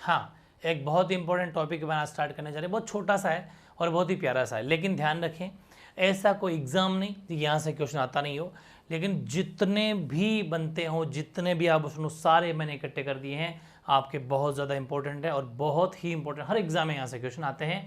हाँ, एक बहुत ही इंपॉर्टेंट टॉपिक बनाना स्टार्ट करने जा रहे हैं, बहुत छोटा सा है और बहुत ही प्यारा सा है, लेकिन ध्यान रखें ऐसा कोई एग्ज़ाम नहीं कि यहाँ से क्वेश्चन आता नहीं हो, लेकिन जितने भी बनते हों, जितने भी आभूषण सारे मैंने इकट्ठे कर दिए हैं आपके, बहुत ज़्यादा इंपॉर्टेंट है और बहुत ही इंपॉर्टेंट, हर एग्जाम में यहाँ से क्वेश्चन आते हैं।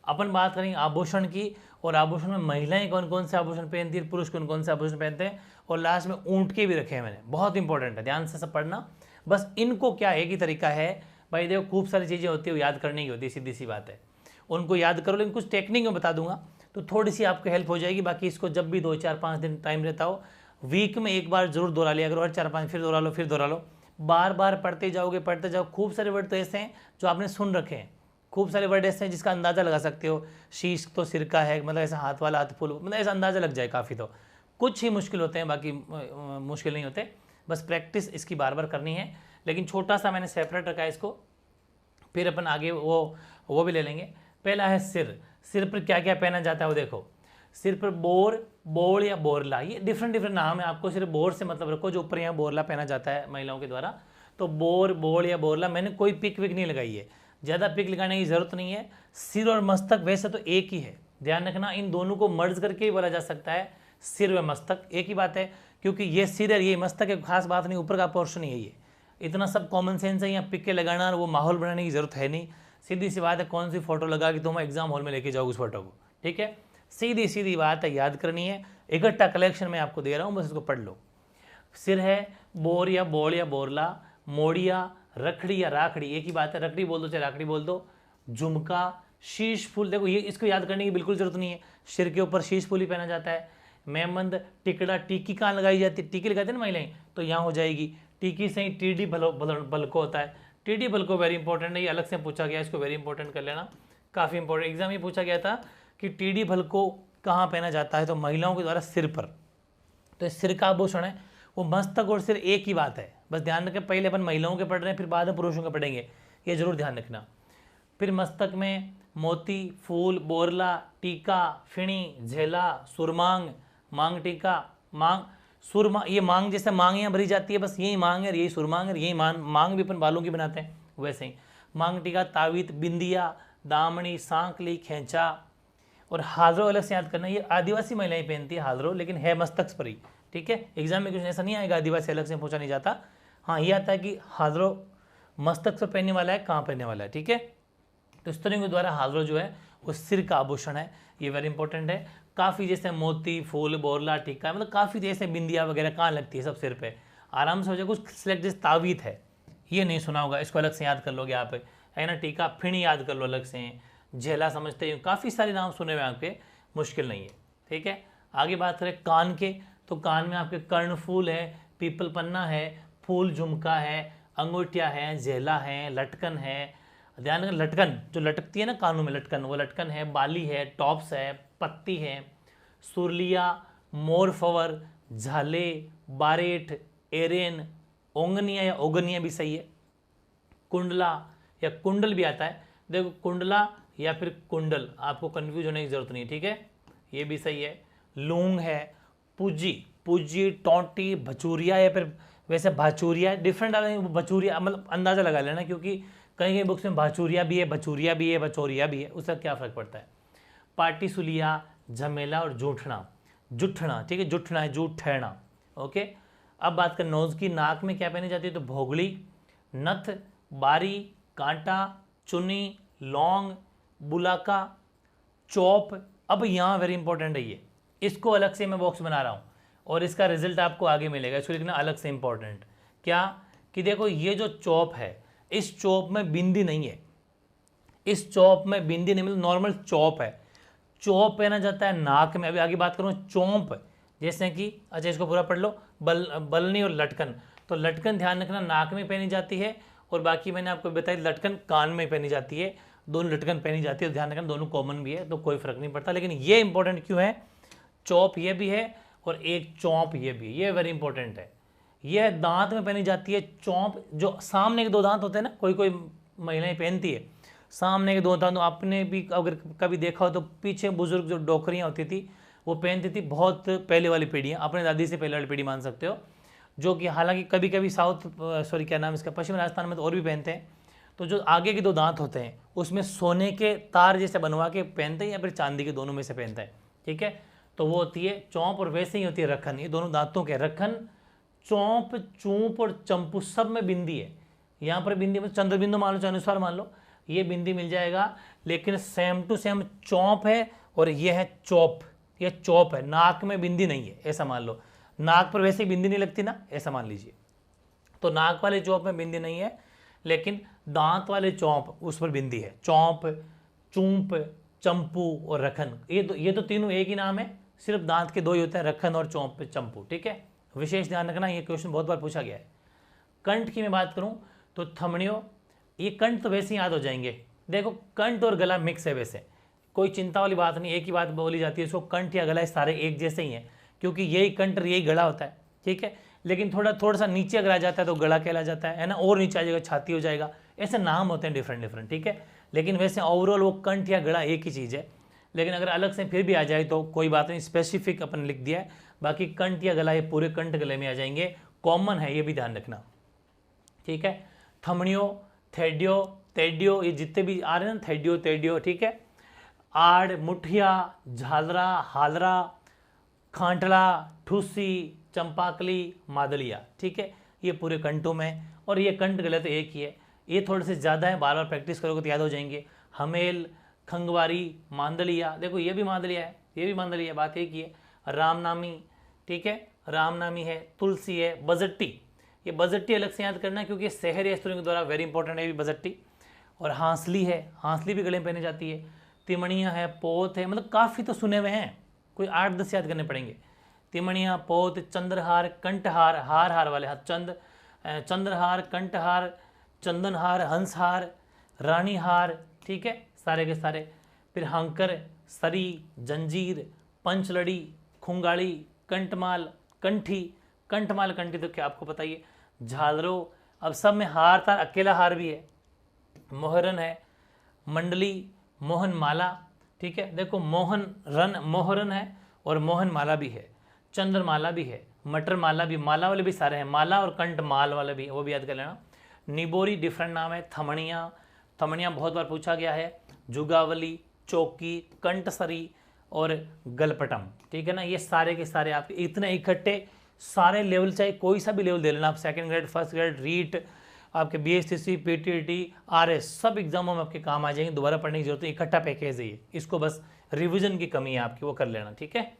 अपन बात करेंगे आभूषण की, और आभूषण में महिलाएं कौन कौन से आभूषण पहनती है, पुरुष कौन कौन से आभूषण पहनते हैं, और लास्ट में ऊँट के भी रखे हैं मैंने, बहुत इंपॉर्टेंट है, ध्यान से सब पढ़ना। बस इनको क्या एक ही तरीका है भाई, देखो खूब सारी चीज़ें होती है वो याद करने की होती है, सीधी सी बात है, उनको याद करो, लेकिन कुछ टेक्निक में बता दूंगा तो थोड़ी सी आपको हेल्प हो जाएगी। बाकी इसको जब भी 2-4-5 दिन टाइम रहता हो, वीक में एक बार जरूर दोहरा लिया करो, और 4-5 फिर दोहरा लो, फिर दोहरा लो, बार बार पढ़ते जाओगे, पढ़ते जाओ। खूब सारे वर्ड तो ऐसे हैं जो आपने सुन रखे हैं, खूब सारे वर्ड ऐसे हैं जिसका अंदाज़ा लगा सकते हो। शीश तो सिर का है, मतलब ऐसा हाथ वाला, हाथ फूल, मतलब ऐसा अंदाज़ा लग जाए काफ़ी। तो कुछ ही मुश्किल होते हैं, बाकी मुश्किल नहीं होते, बस प्रैक्टिस इसकी बार बार करनी है। लेकिन छोटा सा मैंने सेपरेट रखा है इसको, फिर अपन आगे वो भी ले लेंगे। पहला है सिर, सिर पर क्या क्या पहना जाता है वो देखो। सिर पर बोर, बोल या बोरला, ये डिफरेंट डिफरेंट नाम है, आपको सिर्फ बोर से मतलब रखो, जो ऊपर यहाँ बोरला पहना जाता है महिलाओं के द्वारा। तो बोर, बोल या बोरला, मैंने कोई पिक विक नहीं लगाई है, ज़्यादा पिक लगाने की ज़रूरत नहीं है। सिर और मस्तक वैसे तो एक ही है, ध्यान रखना, इन दोनों को मर्ज करके ही बोला जा सकता है, सिर व मस्तक एक ही बात है, क्योंकि ये सिर है ये मस्तक है, खास बात नहीं, ऊपर का पोर्शन ही है ये। इतना सब कॉमन सेंस है, यहाँ पिक के लगाना और वो माहौल बनाने की ज़रूरत है नहीं। सीधी सी बात है, कौन सी फोटो लगा कि तुम एग्जाम हॉल में लेके जाओगे उस फोटो को, ठीक है, सीधी सीधी बात है, याद करनी है। इकट्ठा कलेक्शन में आपको दे रहा हूँ, बस इसको पढ़ लो। सिर है बोर या बोल या बोरला, मोड़िया, रखड़ी या राखड़ी, एक ही बात है, रखड़ी बोल दो चाहे राखड़ी बोल दो। झुमका, शीश फूल, देखो ये इसको याद करने की बिल्कुल जरूरत नहीं है, सिर के ऊपर शीश फूल ही पहना जाता है। मेमंद, टिकड़ा, टीकी कहाँ लगाई जाती है, टीकी लगाते हैं ना महिलाएं, तो यहाँ हो जाएगी। टीकी से ही टीडी बलको होता है, टीडी बलको वेरी इंपॉर्टेंट है, ये अलग से पूछा गया, इसको वेरी इंपॉर्टेंट कर लेना, काफ़ी इंपॉर्टेंट, एग्जाम में पूछा गया था कि टीडी बलको कहाँ पहना जाता है, तो महिलाओं के द्वारा सिर पर। तो सिर का आभूषण है, वो मस्तक और सिर एक ही बात है, बस ध्यान रखें, पहले अपन महिलाओं के पढ़ रहे हैं, फिर बाद में पुरुषों के पढ़ेंगे, ये जरूर ध्यान रखना। फिर मस्तक में मोती, फूल, बोरला, टीका, फिणी, झेला, सुरमांग, मांग टीका, मांग सुरमा, ये मांग जैसे मांग यहाँ भरी जाती है, बस यही मांग है, यही सुरमांग है, यही मांग भी अपन बालों की बनाते हैं वैसे ही। मांग टीका, तावीत, बिंदिया, दामनी, सांकली, खेंचा, और हाजरो अलग से याद करना, ये आदिवासी महिलाएं पहनती है हाजरो, लेकिन है मस्तक पर ही, ठीक है, एग्जाम में कुछ ऐसा नहीं आएगा आदिवासी अलग से पूछा नहीं जाता। हाँ, ये आता है कि हाजरो मस्तक पर पहनने वाला है, कहाँ पहनने वाला है, ठीक है। तो स्त्रियों के द्वारा हाजरो जो है वो सिर का आभूषण है, ये वेरी इंपॉर्टेंट है। काफ़ी जैसे मोती, फूल, बोरला, टीका, मतलब काफ़ी जैसे बिंदिया वगैरह कहाँ लगती है, सब सिर पे, आराम से हो जाए। कुछ सिलेक्ट जैसे तावीत है, ये नहीं सुना होगा, इसको अलग से याद कर लोगे आप, है ना। टीका, फिणी याद कर लो अलग से, झेला समझते हो, काफ़ी सारे नाम सुने हुए आपके, मुश्किल नहीं है, ठीक है। आगे बात करें कान के, तो कान में आपके कर्णफूल है, पीपल पन्ना है, फूल झुमका है, अंगूठिया है, झेला है, लटकन है, ध्यान रखें, लटकन जो लटकती है ना कानों में, लटकन, वो लटकन है, बाली है, टॉप्स है, पत्ती है, सुरलिया, मोरफवर, झाले, बारेट, एरेन, ओंगनिया या ओगनिया भी सही है, कुंडला या कुंडल भी आता है, देखो कुंडला या फिर कुंडल, आपको कंफ्यूज होने की जरूरत नहीं, ठीक है, ये भी सही है। लूंग है, पूजी, पूजी, टोंटी, भचूरिया या फिर वैसे भाचूरिया, डिफरेंट आ रहे हैं, भचूरिया मतलब अंदाजा लगा लेना, क्योंकि कहीं कहीं बुक्स में भाचूरिया भी है, भचूरिया भी है, बचौरिया भी है, उसका क्या फ़र्क पड़ता है। पाटी सुलिया, झमेला और जूठना, जुठना, ठीक है, जुठना है, जूठ ठहरना, ओके। अब बात करें नोज की, नाक में क्या पहनी जाती है, तो भोगली, नथ, बारी, कांटा, चुन्नी, लौंग, बुलाका, चौप। अब यहाँ वेरी इंपॉर्टेंट है ये, इसको अलग से मैं बॉक्स बना रहा हूँ और इसका रिजल्ट आपको आगे मिलेगा, इसको लिखना अलग से इंपॉर्टेंट। क्या कि देखो ये जो चौप है, इस चौप में बिंदी नहीं है, इस चौप में बिंदी नहीं, मतलब नॉर्मल चौप है। चौप पहना जाता है नाक में। अभी आगे बात करूँ चौंप, जैसे कि अच्छा इसको पूरा पढ़ लो, बलनी और लटकन। तो लटकन ध्यान रखना नाक में पहनी जाती है, और बाकी मैंने आपको बताया लटकन कान में पहनी जाती है, दोनों लटकन पहनी जाती है, ध्यान रखना दोनों कॉमन भी है, तो कोई फर्क नहीं पड़ता। लेकिन ये इंपॉर्टेंट क्यों है, चौप ये भी है और एक चौंप ये भी, ये वेरी इंपॉर्टेंट है। यह दांत में पहनी जाती है चौंप, जो सामने के दो दांत होते हैं ना, कोई कोई महिलाएं पहनती है सामने के दो दांत। आपने भी अगर कभी देखा हो तो पीछे बुजुर्ग जो डोकरियाँ होती थी वो पहनती थी, बहुत पहले वाली पीढ़ियाँ, अपने दादी से पहले वाली पीढ़ी मान सकते हो, जो कि हालांकि कभी कभी साउथ क्या नाम इसका, पश्चिम राजस्थान में तो और भी पहनते हैं। तो जो आगे के 2 दांत होते हैं उसमें सोने के तार जैसे बनवा के पहनते हैं या फिर चांदी के, दोनों में से पहनते हैं, ठीक है। तो वो होती है चौंप और वैसे ही होती है रखन। ये दोनों दांतों के रखन, चौंप, चूंप और चंपू सब में बिंदी है। यहाँ पर बिंदी में चंद्र बिंदु मान लो, चाहे अनुस्वार मान लो, ये बिंदी मिल जाएगा, लेकिन सेम टू सेम चौंप है और ये है चौप, ये चौप है, नाक में बिंदी नहीं है, ऐसा मान लो। नाक पर वैसे ही बिंदी नहीं लगती ना, ऐसा मान लीजिए। तो नाक वाले चौप में बिंदी नहीं है, लेकिन दांत वाले चौंप उस पर बिंदी है। चौंप, चूंप, चंपू और रखन, ये तो तीनों एक ही नाम है, सिर्फ दांत के 2 ही होते हैं, रखन और चौंप, चंपू, ठीक है। विशेष ध्यान रखना, ये क्वेश्चन बहुत बार पूछा गया है। कंठ की मैं बात करूं तो थमड़ियों, ये कंठ तो वैसे ही याद हो जाएंगे। देखो कंठ और गला मिक्स है, वैसे कोई चिंता वाली बात नहीं, एक ही बात बोली जाती है इसको, कंठ या गला सारे एक जैसे ही हैं, क्योंकि यही कंठ यही गला होता है, ठीक है। लेकिन थोड़ा सा नीचे अगर आ जाता है तो गला कहला जाता है ना, और नीचे आ जाएगा छाती हो जाएगा, ऐसे नाम होते हैं डिफरेंट, ठीक है। लेकिन वैसे ओवरऑल वो कंठ या गला एक ही चीज़ है। लेकिन अगर अलग से फिर भी आ जाए तो कोई बात नहीं, स्पेसिफिक अपन लिख दिया है। बाकी कंठ या गला ये पूरे कंठ गले में आ जाएंगे, कॉमन है, ये भी ध्यान रखना, ठीक है। थमड़ियों, थेडियो, तेडियो, ये जितने भी आ रहे हैं ना, थेडियो, तेडियो, ठीक है। आड़, मुठिया, झालरा, हालरा, खांटला, ठूसी, चंपाकली, मादलिया, ठीक है। ये पूरे कंठों में, और ये कंठ गले तो एक ही है, ये थोड़े से ज़्यादा है, बार बार प्रैक्टिस करोगे तो याद हो जाएंगे। हमेल, खंगवारी, मांदलिया, देखो ये भी मांदलिया है, ये भी मांदलिया, बात एक ही है। रामनामी, ठीक है, रामनामी है। तुलसी है। बजट्टी, ये बजट्टी अलग से याद करना है क्योंकि शहर या स्त्रियों के द्वारा वेरी इंपॉर्टेंट है भी बजट्टी। और हांसली है, हांसली भी गले में पहनी जाती है। तिमणिया है, पोत है, मतलब काफ़ी तो सुने हुए हैं, कोई 8-10 याद करने पड़ेंगे। तिमणिया, पोत, चंद्रहार, कंठहार, हार वाले हाथ, चंद्रहार, कंठहार, चंदनहार, हंसहार, रानीहार, ठीक है, सारे के सारे। फिर हंकर, सरी, जंजीर, पंचलड़ी, खुंगाड़ी, कंठमाल, कंठी, कंठमाल कंठी तो क्या आपको पता ही है। झालरों, अब सब में हार था, अकेला हार भी है। मोहरन है। मंडली, मोहन माला, ठीक है, देखो मोहरन है और मोहन माला भी है, चंद्रमाला भी है, मटर माला भी, माला वाले भी सारे हैं, माला और कंठ माल वाले भी, वो भी याद कर लेना। निबोरी डिफरेंट नाम है। थमणिया, थमणिया बहुत बार पूछा गया है। जुगावली, चौकी, कंठसरी और गलपटम, ठीक है ना। ये सारे के सारे आपके इतने इकट्ठे सारे लेवल, चाहे कोई सा भी लेवल दे लेना आप, second grade, first grade, REET, आपके BSTC, PTT, RS, सब एग्जामों में आपके काम आ जाएंगे, दोबारा पढ़ने की जरूरत है, इकट्ठा पैकेज है ये, इसको बस रिवीजन की कमी है आपकी, वो कर लेना, ठीक है।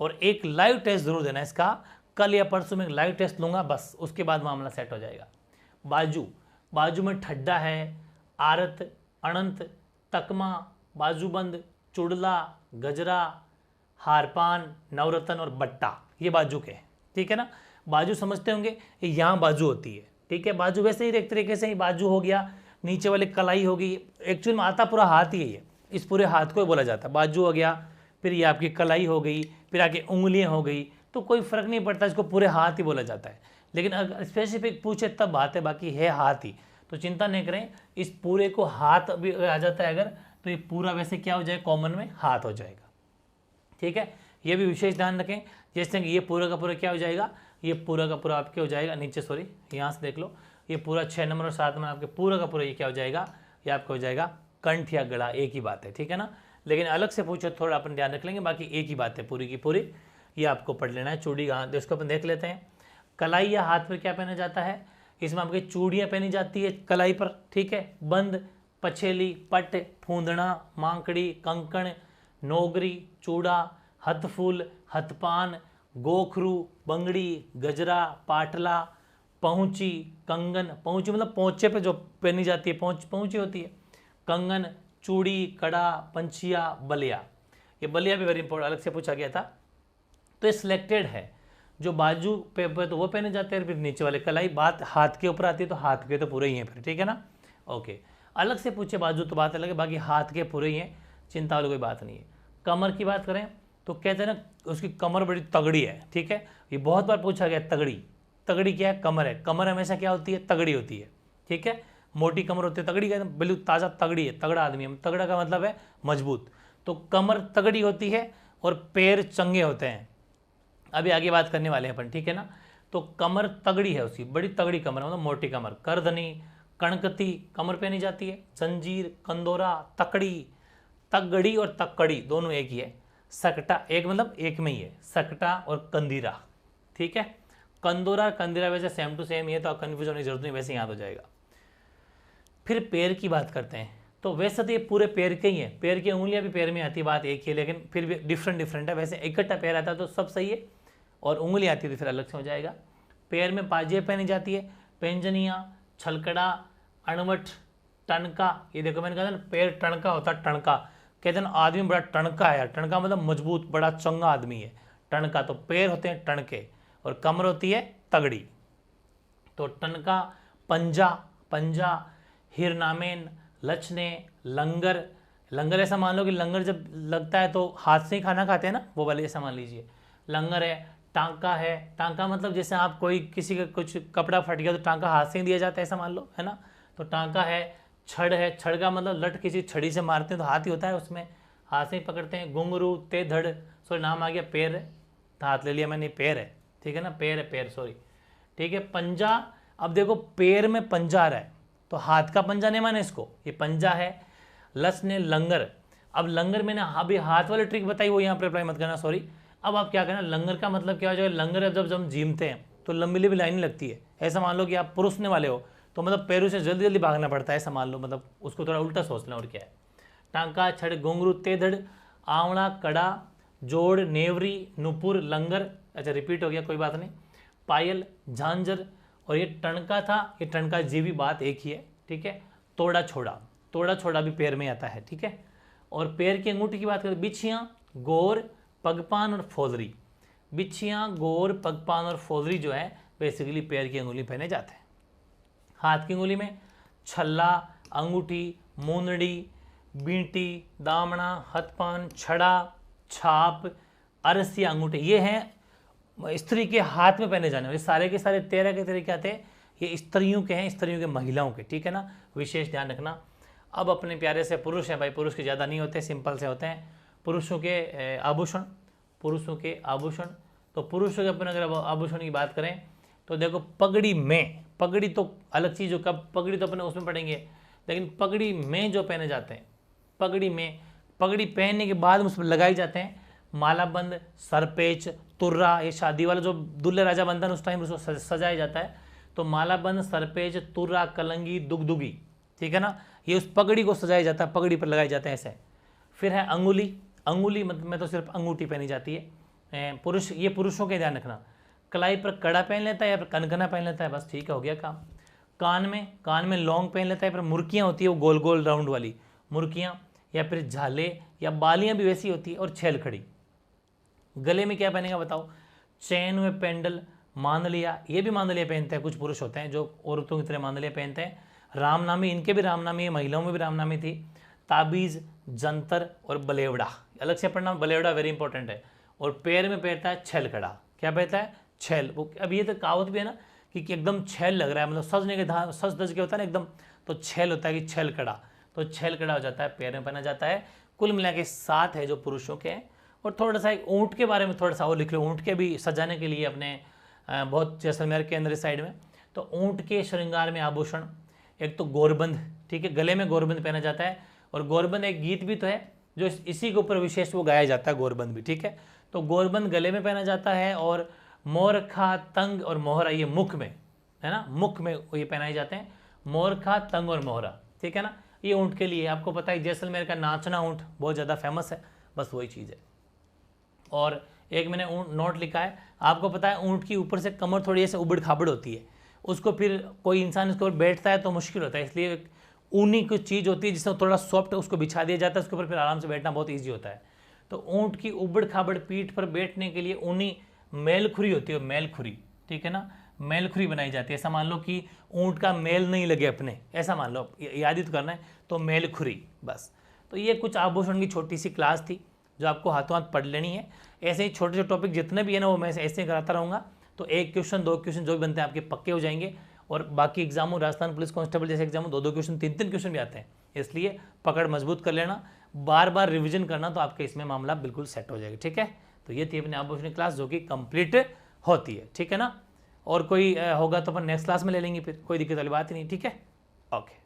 और एक लाइव टेस्ट जरूर देना इसका, कल या परसों में एक लाइव टेस्ट लूंगा, बस उसके बाद मामला सेट हो जाएगा। बाजू, बाजू में ठड्डा है, आरत, अनंत, तकमा, बाजूबंद, चुड़ला, गजरा, हारपान, नवरत्न और बट्टा, ये बाजू के, ठीक है ना। बाजू समझते होंगे, यहाँ बाजू होती है, ठीक है। बाजू वैसे ही एक तरीके से ही बाजू हो गया, नीचे वाली कलाई होगी, एक्चुअल में आता पूरा हाथ ही है ये, इस पूरे हाथ को बोला जाता है बाजू हो गया। फिर ये आपकी कलाई हो गई, फिर आगे उंगलियां हो गई, तो कोई फर्क नहीं पड़ता, इसको पूरे हाथ ही बोला जाता है। लेकिन अगर स्पेसिफिक पूछे तब बात है, बाकी है हाथ ही, तो चिंता नहीं करें, इस पूरे को हाथ भी आ जाता है अगर, तो ये पूरा वैसे क्या हो जाएगा, कॉमन में हाथ हो जाएगा, ठीक है। ये भी विशेष ध्यान रखें, जैसे कि ये पूरा का पूरा क्या हो जाएगा, ये पूरा का पूरा आपके हो जाएगा, नीचे सॉरी यहाँ से देख लो, ये पूरा 6 नंबर और 7 नंबर आपके पूरा का पूरा ये क्या हो जाएगा, ये आपका हो जाएगा कंठ या गला, एक ही बात है, ठीक है ना। लेकिन अलग से पूछो थोड़ा अपन ध्यान रख लेंगे, बाकी एक ही बात है पूरी की पूरी, ये आपको पढ़ लेना है। चूड़ी का इसको अपन देख लेते हैं। कलाई या हाथ पर क्या पहना जाता है, इसमें आपकी चूड़ियाँ पहनी जाती है कलाई पर, ठीक है। बंद, पछेली, पट, फूंदना, मांकड़ी, कंकण, नोगरी, चूड़ा, हथफूल, हथपान, गोखरू, बंगड़ी, गजरा, पाटला, पहुँची, कंगन, पहुँची मतलब पोंचे पे जो पहनी जाती है, पहुँची होती है, कंगन, चूड़ी, कड़ा, पंचिया, बलिया। ये बलिया भी वेरी इंपॉर्टेंट, अलग से पूछा गया था। तो ये सिलेक्टेड है, जो बाजू पे तो वो पहने जाते हैं, फिर नीचे वाले कलाई, बात हाथ के ऊपर आती है तो हाथ के तो पूरे ही हैं फिर, ठीक है ना। ओके, अलग से पूछे बाजू तो बात अलग है, बाकी हाथ के पूरे ही हैं, चिंता वाली कोई बात नहीं है। कमर की बात करें तो कहते हैं ना उसकी कमर बड़ी तगड़ी है, ठीक है। ये बहुत बार पूछा गया, तगड़ी, तगड़ी क्या है, कमर है, कमर हमेशा क्या होती है, तगड़ी होती है, ठीक है। मोटी कमर होती है, तगड़ी कहते हैं बिल्कुल ताज़ा तगड़ी है, तगड़ा आदमी है, तगड़ा का मतलब है मजबूत, तो कमर तगड़ी होती है और पैर चंगे होते हैं। अभी आगे बात करने वाले हैं अपन, ठीक है ना। तो कमर तगड़ी है उसकी, बड़ी तगड़ी कमर मतलब मोटी कमर। करधनी, कणकती कमर पहनी जाती है, जंजीर, कंदोरा, तकड़ी, तगड़ी और तक्कड़ी दोनों एक ही है, सकटा एक मतलब एक में ही है, सकटा और कंदीरा, ठीक है। कंदोरा कंदीरा वैसे सेम टू सेम ही है, तो कंफ्यूज होने की जरूरत नहीं, वैसे याद हो जाएगा। फिर पैर की बात करते हैं, तो वैसे तो ये पूरे पैर के ही है, पैर की उंगलियां भी पैर में आती है, बात एक ही है, लेकिन फिर भी डिफरेंट है। वैसे इकट्ठा पैर आता है तो सब सही है, और उंगली आती है तो फिर अलग से हो जाएगा। पैर में पाजेब पहनी जाती है, पेंजनिया, छलकड़ा, अणवट, टणका। ये देखो मैंने कहा था ना पैर टणका होता है, टणका कहते हैं ना आदमी बड़ा टणका है यार, टणका मतलब मजबूत बड़ा चंगा आदमी है, टणका। तो पैर होते हैं टणके और कमर होती है तगड़ी। तो टणका, पंजा, पंजा, हिरनामेन, लचने, लंगर। लंगर ऐसा मान लो कि लंगर जब लगता है तो हाथ से ही खाना खाते हैं ना, वो वाले ऐसा मान लीजिए। लंगर है, टांका है, टांका मतलब जैसे आप कोई किसी का कुछ कपड़ा फट गया तो टांका हाथ से ही दिया जाता है, ऐसा मान लो, है ना। तो टांका है, छड़ है, छड़ का मतलब लट किसी छड़ी से मारते हैं तो हाथ ही होता है, उसमें हाथ से ही पकड़ते हैं। घुंघरू, तेधड़, सॉरी नाम आ गया पैर है, तो हाथ ले लिया मैंने, पैर है, ठीक है ना, पैर है, पैर सॉरी, ठीक है। पंजा, अब देखो पैर में पंजा आ रहा है तो हाथ का पंजा नहीं माने इसको, ये पंजा है। लस ने लंगर, अब लंगर मैंने अभी हाथ वाली ट्रिक बताई वो यहाँ पर अप्लाई मत करना, सॉरी। अब आप क्या करना, लंगर का मतलब क्या हो जाएगा, लंगर जब हम झीमते हैं तो लंबी लंबी लाइन लगती है, ऐसा मान लो कि आप पुरुषने वाले हो तो मतलब पैरों से जल्दी जल्दी भागना पड़ता है, ऐसा मान लो, मतलब उसको थोड़ा उल्टा सोच लें, और क्या है। टांका, छड़, घुंघरू, तेधड़, आंवला, कड़ा, जोड़, नेवरी, नुपुर, लंगर, अच्छा रिपीट हो गया कोई बात नहीं, पायल, झांझर, और ये टणका था, ये टणका जीवी, बात एक ही है, ठीक है। तोड़ा छोड़ा, तोड़ा छोड़ा भी पैर में आता है, ठीक है। और पैर की अंगूठी की बात करें, बिछियाँ, गोर, पगपान और फोलरी। बिछियाँ, गोर, पगपान और फोलरी जो है बेसिकली पैर की अंगुली पहने जाते हैं। हाथ की अंगुली में छल्ला, अंगूठी, मूंदड़ी, बींटी, दामना, हथपान, छड़ा, छाप, अरसिया, अंगूठी, ये हैं स्त्री के हाथ में पहने जाने वाले। सारे के सारे 13 के 13 क्या थे, ये स्त्रियों के हैं, स्त्रियों के, महिलाओं के, ठीक है ना, विशेष ध्यान रखना। अब अपने प्यारे से पुरुष हैं भाई, पुरुष के ज़्यादा नहीं होते, सिंपल से होते हैं। पुरुषों के आभूषण, पुरुषों के आभूषण, तो पुरुषों के अपन अगर आभूषण की बात करें तो देखो पगड़ी में, पगड़ी तो अलग चीज़ हो, कब पगड़ी तो अपने उसमें पढ़ेंगे, लेकिन पगड़ी में जो पहने जाते हैं, पगड़ी में, पगड़ी पहनने के बाद उसमें लगाई जाते हैं मालाबंद, सरपेच, तुर्रा, ये शादी वाला जो दुल्हे राजा बंधन उस टाइम उसको सजाया जाता है, तो मालाबंद, सरपेच, तुर्रा, कलंगी, दुगदुगी, ठीक है ना, ये उस पगड़ी को सजाया जाता है, पगड़ी पर लगाए जाते हैं ऐसे। फिर है अंगुली, अंगुली मतलब में तो सिर्फ अंगूठी पहनी जाती है। पुरुष, ये पुरुषों के ध्यान रखना, कलाई पर कड़ा पहन लेता है या फिर कनकना पहन लेता है, बस ठीक है, हो गया काम। कान में लौंग पहन लेता है, फिर मुर्कियाँ होती है वो गोल गोल राउंड वाली मुर्कियाँ, या फिर झाले या बालियाँ भी वैसी होती है, और छेल खड़ी। गले में क्या पहनेगा बताओ, चैन में पेंडल, मांदलिया, ये भी मांदलिया पहनते हैं, कुछ पुरुष होते हैं जो औरतों की तरह मांदलिया पहनते हैं। रामनामी, इनके भी रामनामी है, महिलाओं में भी रामनामी थी। ताबीज, जंतर और बलेवड़ा, अलग से पढ़ना, बलेवड़ा वेरी इंपॉर्टेंट है। और पैर में पहनता है छेल खड़ा, क्या पहनता है, छेल। वो अब ये तो कहावत भी है ना कि एकदम छेल लग रहा है, मतलब सजने के धान सज धज के होता है ना एकदम, तो छेल होता है कि छेल कड़ा, तो छेल कड़ा हो जाता है, पैर में पहना जाता है। कुल मिला के 7 है जो पुरुषों के हैं। और थोड़ा सा एक ऊँट के बारे में थोड़ा सा और लिख लो, ऊँट के भी सजाने के लिए अपने बहुत जैसलमेर के अंदर साइड में, तो ऊँट के श्रृंगार में आभूषण, एक तो गोरबंद, ठीक है, गले में गोरबंद पहना जाता है। और गोरबंद एक गीत भी तो है जो इसी के ऊपर विशेष वो गाया जाता है, गोरबंद भी, ठीक है। तो गोरबंद गले में पहना जाता है। और मोरखा, तंग और मोहरा, ये मुख में है ना, मुख में ये पहनाए जाते हैं, मोरखा, तंग और मोहरा, ठीक है ना। ये ऊँट के लिए, आपको पता है जैसलमेर का नाचना ऊँट बहुत ज़्यादा फेमस है, बस वही चीज़ है। और एक मैंने ऊँट नोट लिखा है, आपको पता है ऊँट की ऊपर से कमर थोड़ी ऐसे उबड़ खाबड़ होती है, उसको फिर कोई इंसान इसके ऊपर बैठता है तो मुश्किल होता है, इसलिए ऊनी कुछ चीज़ होती है जिसमें थोड़ा सॉफ्ट उसको बिछा दिया जाता है, उसके ऊपर फिर आराम से बैठना बहुत ईजी होता है। तो ऊँट की उबड़ खाबड़ पीठ पर बैठने के लिए ऊनी मेलखुरी होती है, मेलखुरी, ठीक है ना, मेलखुरी बनाई जाती है। ऐसा मान लो कि ऊँट का मेल नहीं लगे अपने, ऐसा मान लो, याद ही तो करना है, तो मेलखुरी, बस। तो ये कुछ आभूषण की छोटी सी क्लास थी जो आपको हाथों हाथ पढ़ लेनी है। ऐसे ही छोटे छोटे टॉपिक जितने भी है ना वो मैं ऐसे ही कराता रहूँगा, तो 1 क्वेश्चन 2 क्वेश्चन जो भी बनते हैं आपके पक्के हो जाएंगे। और बाकी एग्जामों, राजस्थान पुलिस कांस्टेबल जैसे एग्जामों 2-2 क्वेश्चन 3-3 क्वेश्चन भी आते हैं, इसलिए पकड़ मजबूत कर लेना, बार बार रिवीजन करना, तो आपके इसमें मामला बिल्कुल सेट हो जाएगा, ठीक है। तो ये थी अपनी आभूषण क्लास जो कि कंप्लीट होती है, ठीक है ना। और कोई होगा तो अपन नेक्स्ट क्लास में ले लेंगे, फिर कोई दिक्कत वाली बात ही नहीं, ठीक है। ओके।